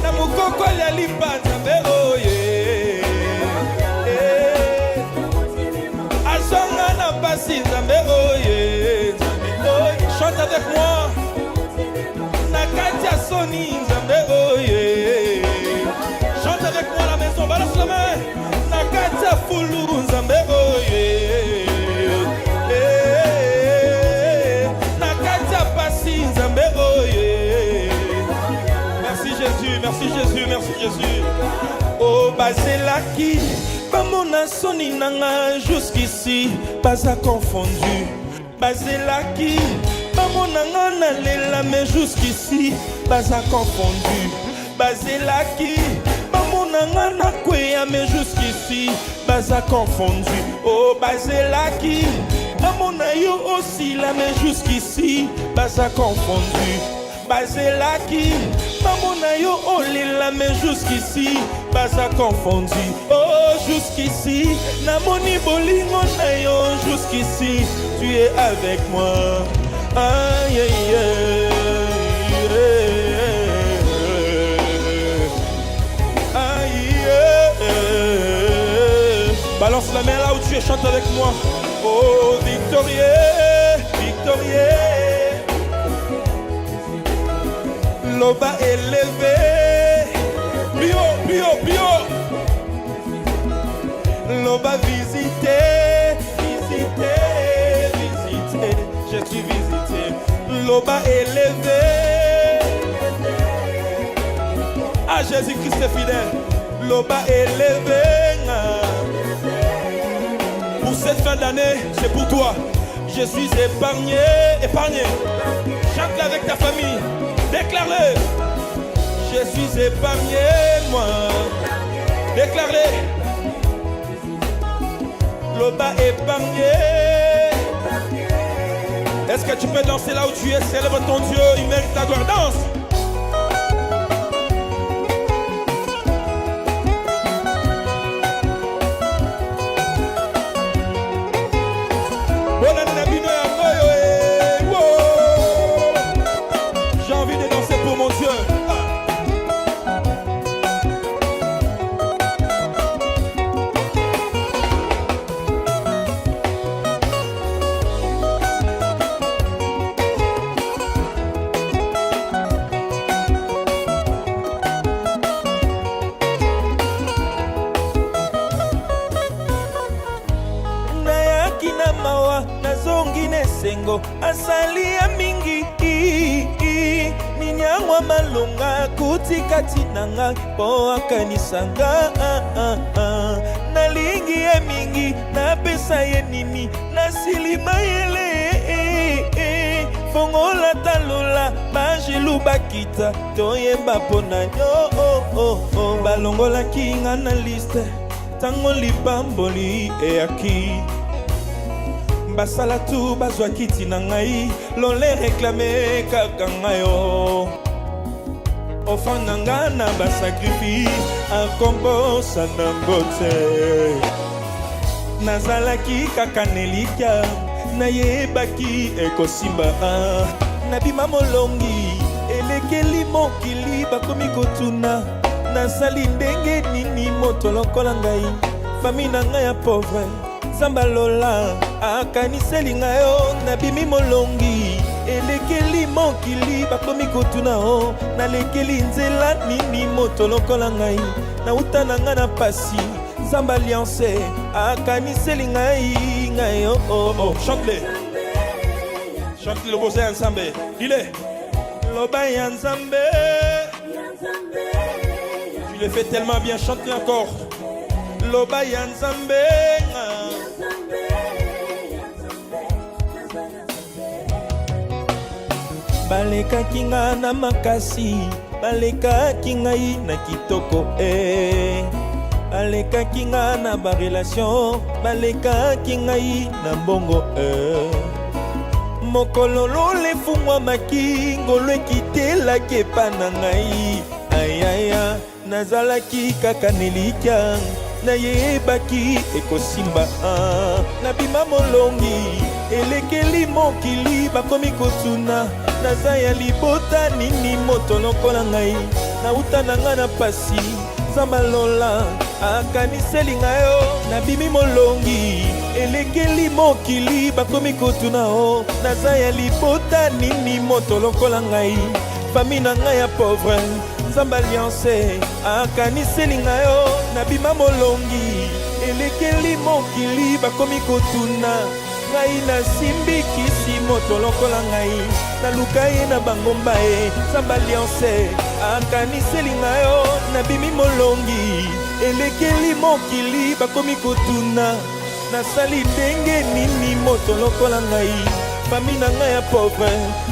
Namukoko Lipa Nzambe oye. Chante avec moi. Nakatia Soni Nzambe oye. Chante avec moi à la maison, balance la main. Nakatia Jésus. Oh, bazelaki, bamona soni nanga jusqu'ici, pas à confondu. Bazelaki, bamona ngana lela, mais jusqu'ici, pas à confondu. Bazelaki, bamona ngana kwea, mais jusqu'ici, pas à confondu. Oh, bazelaki, bamona yo aussi là, mais jusqu'ici, pas à confondu. Bazelaki, bamona yo olila, mais jusqu'ici, pas à confondu. Oh, jusqu'ici, namoni bolingo na yo, jusqu'ici, tu es avec moi. Aïe, aïe, aïe, aïe. Balance la main là où tu es, chante avec moi. Oh, victorieux, victorieux. Loba élevé, bio, bio, bio. Loba visité, visité, visité. Je suis visité. Loba élevé. Ah, Jésus-Christ est fidèle. Loba élevé. Pour cette fin d'année, c'est pour toi. Je suis épargné, épargné. Chante avec ta famille. Déclare-le. Je suis épargné, moi. Déclare-le. Loba épargné. Est-ce que tu peux danser là où tu es? Célèbre ton Dieu, il mérite ta gloire. Danse. Asalia mingi ninyangwa malunga kutikati nanga po akanisanga nalingi ye mingi na pesa ye nini na silima yele fongola talola banjelu bakita toyemba pona yo balongola kinga na liste tango lipamboli eaki basala tu bazwa kiti na ngai lole réclame kaka ngayo ofanda nga na basacrifice akombosa na mbote nazalaki kaka nelika nayebaki ekosimba nabima molongi elekeli mokili bakomi kotuna nasali ndenge nini moto lokola ngai fami na ngai ya pauvre Zamba lola akaniseli ngayo nabimi molongi elekeli mokili bakomi kotuna o nalekeli nzela nini moto lokola ngai na utana nga na pasi Zamba alliance akaniseli ngai ngayo chante le bosé ensemble dis-le loba ya nzambe tu le fais tellement bien chante-le encore loba ya nzambe balekaki nga na makasi balekaki ngai na kitoko balekaki nga na barelation balekaki ngai na mbongo mokolo lolefungwamaki ngolo ekitelaki epa na ngai ayaya nazalaki kaka nelikya nayebaki ekosimba nabima molongi elekeli mokili bakomi kotuna naza ya libota nini moto lokola ngai nauta na nga na pasi Zamba lola akaniseli ngayo nabimi molongi elekeli mokili bakomi kotuna o naza ya libota nini moto lokola ngai fami na ngai ya pauvre Zamba alliance akaniseli ngayo nabima molongi elekeli mokili bakomi kotuna ngai nasimbikisi moto lokola ngai naluka ye na bangomba ye Nzambe alliance akaniseli ngai yo nabimi molongi elekeli mokili bakomi kotuna nasali ndenge nini moto lokola ngai fami na ngai ya pauvre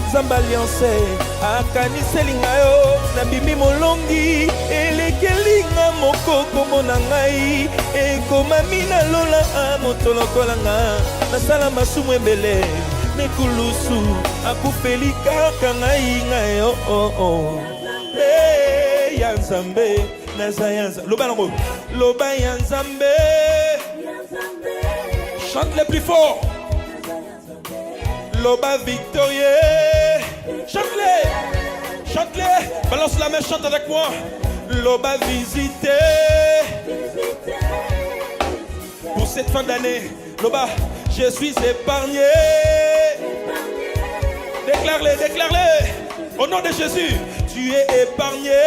Nzambe alliance akaniseli ngai yo nabimi molongi elekeli nga moko kombo na ngai ekomami na lola moto lokola nga nasala masumu ebele nekulusu akufeli kaka ngai ngai ya Nzambe naza ya Nzambe loba nango loba ya Nzambe chante le plus fort loba victorieux chante-les balance la main, chante avec moi loba visité pour cette fin d'année loba je suis épargné déclare-les au nom de Jésus tu es épargné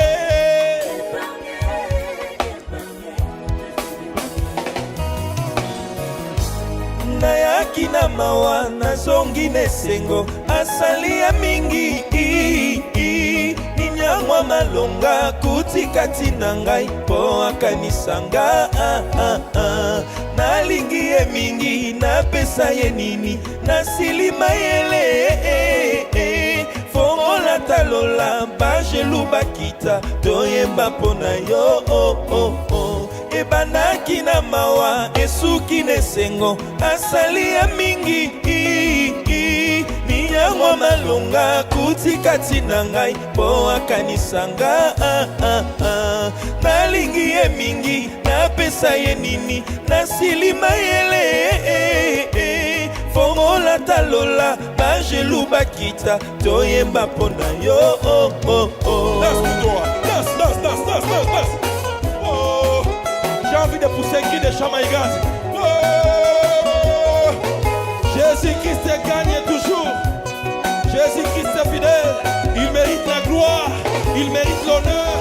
nayaki na mawa nazongi nesengo asali ya mingi ninyangwa malonga kutikati na ngai po akanisanga nalingi ye mingi napesa ye nini nasilima yele fongola talola bajelu bakita toyemba mpona yo ebandaki na mawa esuki nesengo asali ya mingi ninyangwa malonga kutikati na ngai po akanisanga nalingi ye mingi napesa ye nini nasilima yele fongola talola bajelu bakita toyemba mpona yo J'ai envie de pousser un cri de Chamaïgas. Oh, Jésus-Christ gagne toujours. Jésus-Christ est fidèle. Il mérite la gloire. Il mérite l'honneur.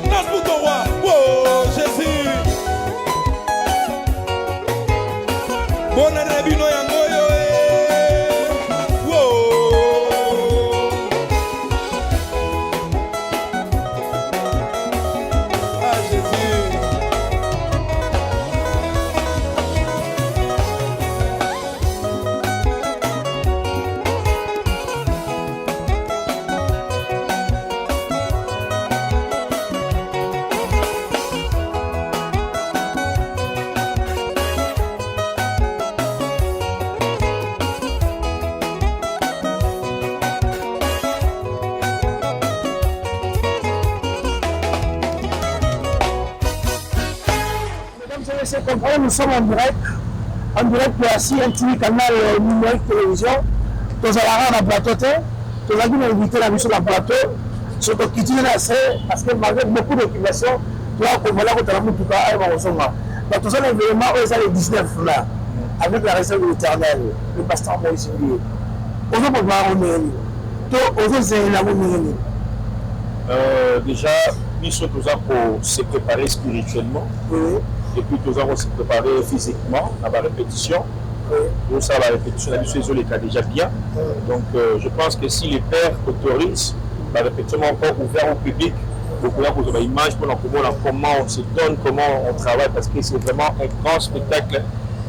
Danse pour ton roi. Oh, Jésus. Bon année, Bino Yangoyo. Nous sommes en direct pour un petit canal numérique télévision. Nous allons dans plateau, nous allons inviter la mission dans plateau. Ce qui est parce que malgré beaucoup d'occupations, nous allons tout cas nous allons événement les 19 là, avec la réserve de l'Éternel, le pasteur Moïse Ndié. Déjà, nous sommes pour se préparer spirituellement. Et puis nous allons se préparer physiquement à la répétition. Pour ça, la répétition, les cas déjà bien. Donc je pense que si les pères autorisent, la répétition encore ouverte au public, pour pouvoir vous avoir une image pour comment on se donne, comment on travaille, parce que c'est vraiment un grand spectacle.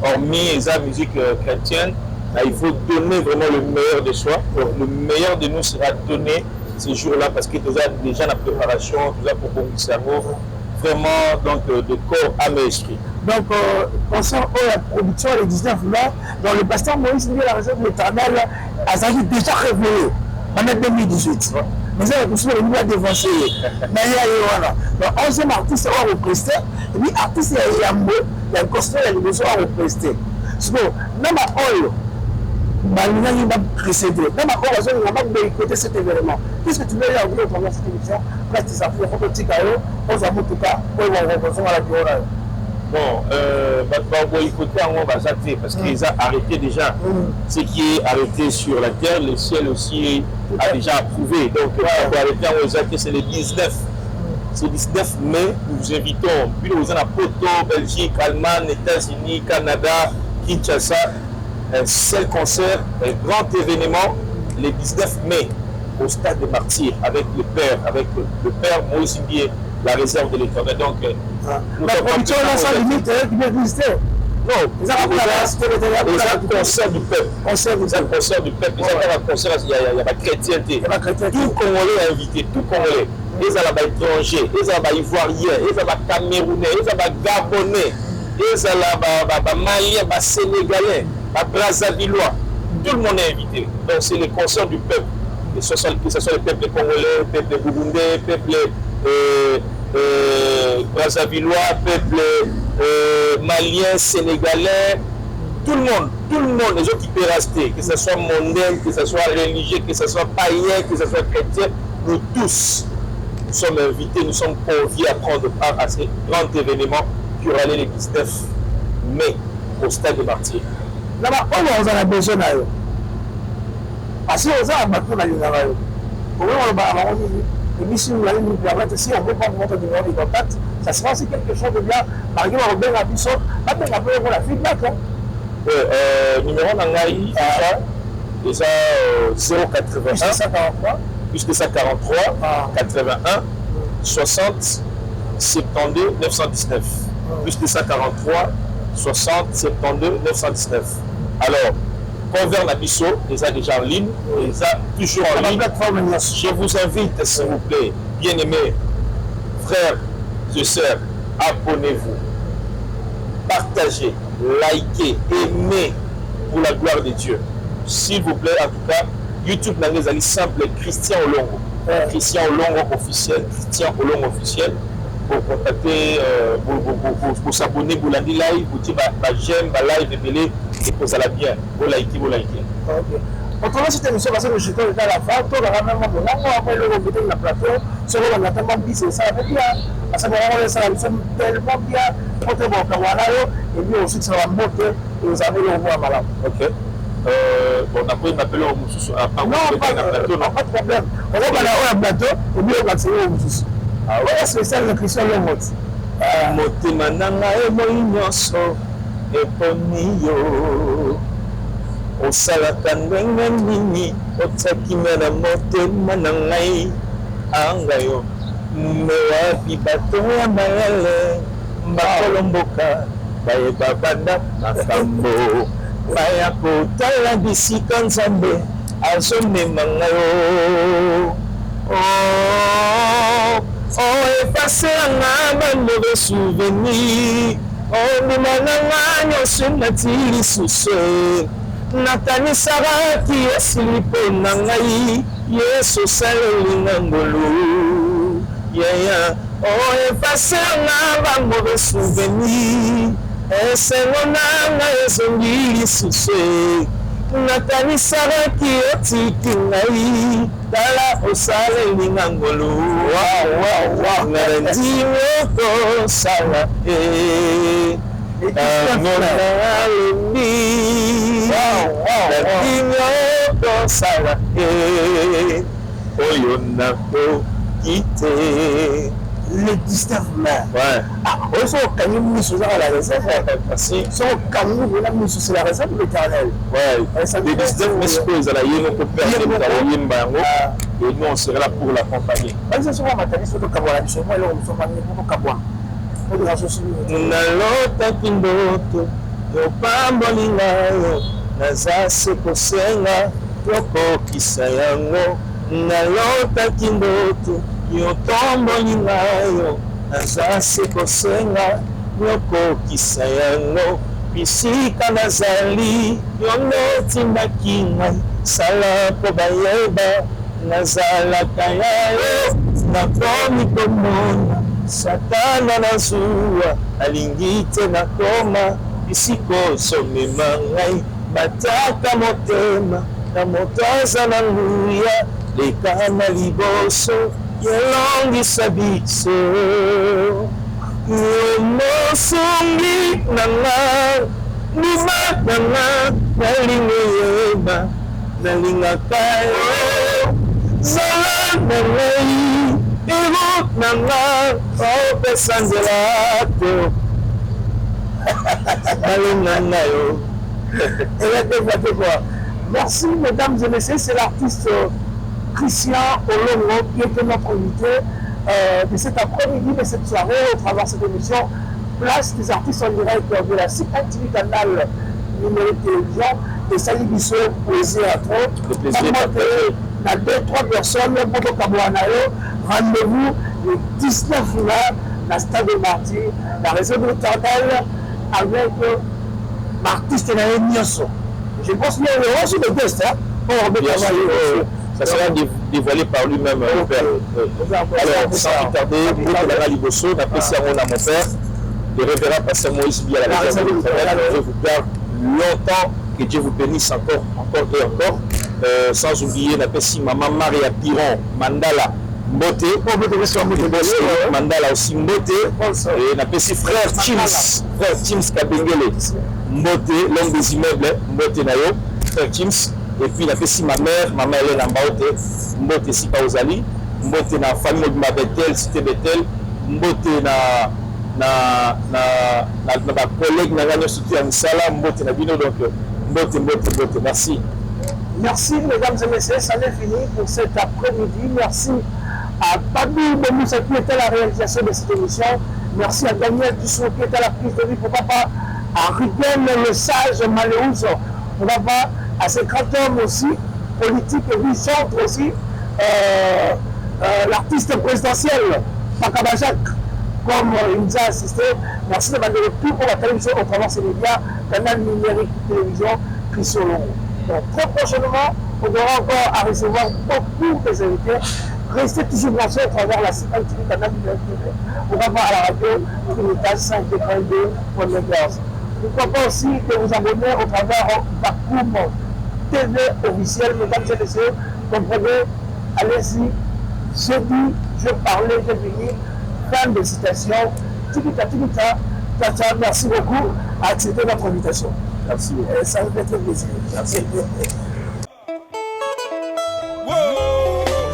Hormis la musique chrétienne, là, il faut donner vraiment le meilleur de soi. Donc le meilleur de nous sera donné ces jours-là, parce que nous avons déjà la préparation, nous avons pour le cerveau. Vraiment donc de corps, âme et esprit. Donc, concernant la production des 19 là, dans le pasteur Moïse Ndié, la réserve de l'Éternel, a déjà révélé en 2018. Mais ça, nous sommes venus à dévancer. Mais il y a donc 11e artiste à represter, et puis artiste il y a un costume et l'émission à represter. C'est bon, même à Oyo, il va précéder. Même à Oyo, il va boycotter cet événement. Qu'est-ce que tu veux dire au travers de cette émission? Là, tu s'en fous, il faut que tu ailles, on s'en fout tout cas, on va rencontrer à la bureau. Bon, boycotter on va s'arrêter parce qu'ils ont arrêté déjà ce qui est arrêté sur la terre, le ciel aussi a déjà approuvé. Donc, on va arrêter on va s'arrêter, c'est le 19. C'est le 19 mai, nous vous invitons. Puis nous avons Poto, Belgique, Allemagne, États-Unis, Canada, Kinshasa. un seul concert, un grand événement, le 19 mai, au stade des Martyrs, avec le père Moïse Mbié, la réserve de l'Éternel. Donc, la production là sans limite, qui vient visiter. non, ils ont un concert du peuple. Concert du peuple. Ils ont un concert, il y a la chrétienté. Tout Congolais est invité, tout Congolais. Ils ont des étrangers, ils ont des Ivoiriens, ils ont des Camerounais, ils ont des Gabonais, ils ont des Maliens, des Sénégalais, des Brazzavillois. Tout le monde est invité. Donc c'est le concert du peuple. Que ce soit le peuple congolais, le peuple burundais, le peuple Brazzavillois, le peuple malien, sénégalais, tout le monde, les gens qui peuvent rester, que ce soit mondain, que ce soit religieux, que ce soit païen, que ce soit chrétien, nous tous, nous sommes invités, nous sommes conviés à prendre part à ce grand événement qui aura lieu le 19 mai au stade de Martyrs. Là-bas, on a besoin d'ailleurs. Parce que on a bateau dans les si on peut prendre votre numéro de contact, ça sera aussi quelque chose de bien. Par exemple, on va bien la feedback. Numéro Nangaï, déjà 081 plus de 143 81 60 72 919 plus de 143 60 72 919. Alors, Convert Nabiso, déjà en ligne, toujours en ligne. Je vous invite, s'il vous plaît, bien-aimés, frères et sœurs, abonnez-vous, partagez, likez, aimez pour la gloire de Dieu. S'il vous plaît, en tout cas, YouTube n'a pas simple Christian Olongo. Christian Olongo officiel, Christian Olongo officiel. Pour contacter, pour s'abonner, pour la live, pour dire j'aime, live, et pour ça la bien, pour liker, pour liker. Autrement, cette émission, parce que je suis à la fin, tout le monde après le revêtement de la plateau, selon on a tellement dit, ça va bien, parce que nous sommes tellement bien, côté bon, et puis aussi ça va monter, et vous avez le revoir malade. Ok. Bon, après, m'appeler au Moussous, pas de problème. On va aller au plateau, et puis on va accéder au Moussous. Voilà spécial le Christian Lomot. Motema nanga emoi nyonso eponi yo osalaka ndenge nini otakima na motema na ngai anga yo mewapi bato ya mayele bakolomboka bayeba banda makambo baya kotala bisika nzambe azomema ngai oh, effacer un mauvais souvenir. Oh, nous m'en sur la tille sous ce. Natani Sarati, Eslipo Nangai, Yesu Salingangolo. Yeah, oh, effacer un mauvais souvenir. Et c'est mon âme, et sous ce. Natani Sarati, Otikingai. Dala osale lingangolo wow ngarandi moko sala moko sala oyo nako kite le 19 mai. Ouais. Aussi, au Cameroun, nous sommes à la réserve. Si au Cameroun, nous sommes à la réserve de l'Éternel. Ouais. Le 19 mai, c'est quoi? Et nous, on sera là pour l'accompagner. C'est souvent matériel sur le Cameroun. Chez moi, nous sommes pour le Cameroun. Nalotaki ndoto yopambolinga yo naza se kosenga yokokisa yango. Nalotaki ndoto yotombolinga yo naza se kosenga yokokisa yango. Bisika nazali yonotindaki ngai sala po bayeba nazalaka yayo nakomi komona satana nazuwa alingi te nakoma bisika ozomema ngai bataka motema na moto aza na nguya leka na liboso yelongisa biso yomosungi nanga ndima nanga nalingi yeba nalingaka yo zala na ngai ero nanga opesa nzela te nalinganga yo Merci, mesdames et messieurs, c'est l'artiste Christian Olongo qui était notre invité de cet après-midi, de cette soirée, au travers de cette émission Place des artistes en direct de la CITV canal numérique télévision et Sali Bisso, Poésie à trop. Le plaisir de 2-3 personnes, rendez-vous le 19 juin, la Stade de Marty, la région de l'Éternel, avec l'artiste Nioso. Je pense qu'il y a un sur le test, hein, ça sera dévoilé par lui-même, mon père. Alors, sans tarder, vous la Liboso, on appelle ça mon père, le révérend pasteur Moïse Mbie à la réserve de l'Éternel. Je vous garde longtemps, que Dieu vous bénisse encore et encore. Sans oublier, on appelle si maman Maria Piron, Mandala, Mbote, Mandala aussi Mbote, et on appelle si frère Tims Kabengele, Mbote, l'homme des immeubles, Mbote Nayo, frère Tims. Et puis, il a fait si ma mère Hélène Mbaote, Mbote si Paozali, Mbote na famille de ma Bethel, cité Bethel, Mbote na collègue na gagné surtout à Misala, Mbote na Bino, donc Mbote, merci. Merci, mesdames et messieurs, ça n'est fini pour cet après-midi. Merci à Badou Bomoussa qui était à la réalisation de cette émission. Merci à Daniel Dusson qui était à la prise de vie pour papa, à Ruben le sage Maléouz pour papa, à ces grands hommes aussi, politiques et lui centre aussi, l'artiste présidentiel, Pakabajak, comme il nous a assisté. Merci de m'avoir tout pour la télévision au travers de ces médias, canal numérique télévision, Christian Olongo. Donc, très prochainement, on aura encore à recevoir beaucoup des invités. Restez toujours branchés à travers la CITV canal numérique TV. On va voir à la radio, Trinitas 5.2.15. Pourquoi pas aussi de vous abonner au travers Bakoum TV officiel, mesdames et messieurs. Comprenez, allez-y. J'ai dit, je parlais, j'ai fini. Fin de citation. Tibita, Tata, merci beaucoup à accepter notre invitation. Merci beaucoup. Ça me fait très plaisir. Merci. Zoatan.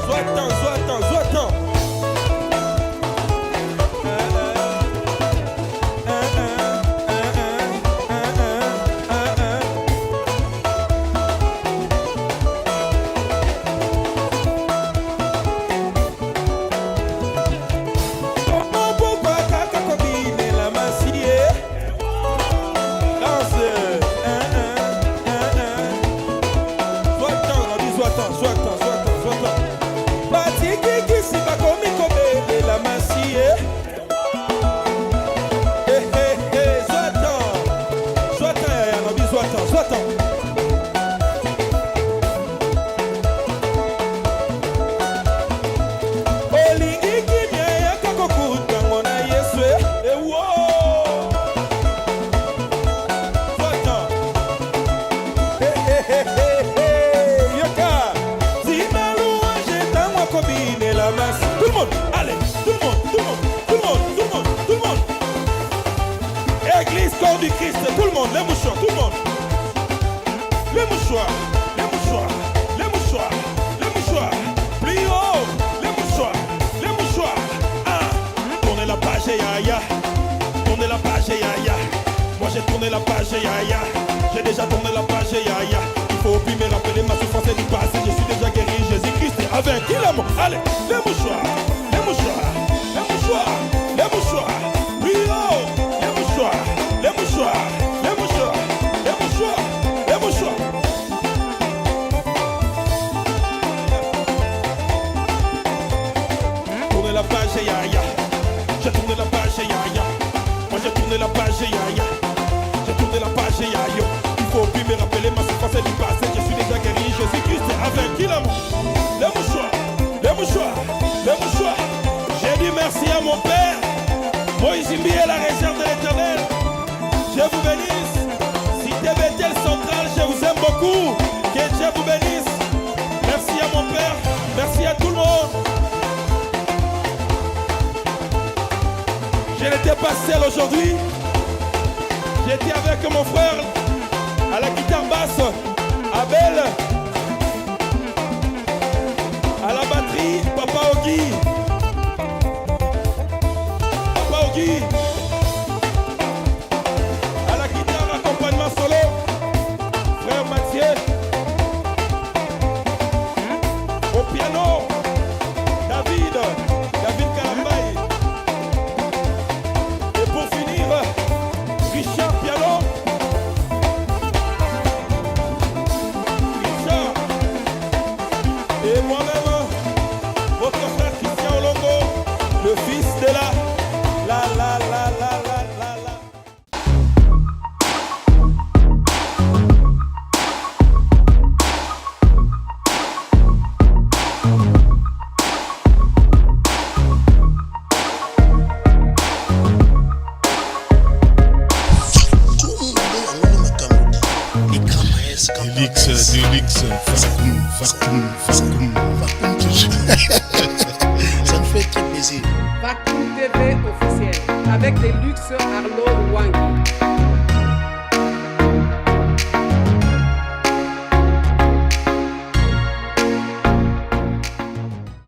J'ai déjà tourné la page, ya. Il faut plus me rappeler ma souffrance du passé. Je suis déjà guéri, Jésus-Christ est avec qui l'amour. Allez, les mouchoirs. Plus haut, les mouchoirs. Tourner la page, ya. J'ai tourné la page, ya. Moi j'ai tourné la page, ya. De la page yo. Il faut plus me rappeler ma souffrance du passé. Je suis déjà guéri, Jésus-Christ est avec qui l'amour. Les mouchoirs. J'ai dit merci à mon père Moïse Mbie, la réserve de l'Éternel. Je vous bénisse. Cité Bethel Centrale, je vous aime beaucoup. Que Dieu vous bénisse. Merci à mon père. Merci à tout le monde. Je n'étais pas seul aujourd'hui. J'étais avec mon frère à la guitare basse, Abel, à la batterie, Papa Ogi, à la guitare accompagnement solo, Delix. Fakoum. Ça nous fait très plaisir. Fakoum TV officiel avec Deluxe Arlo Wangi.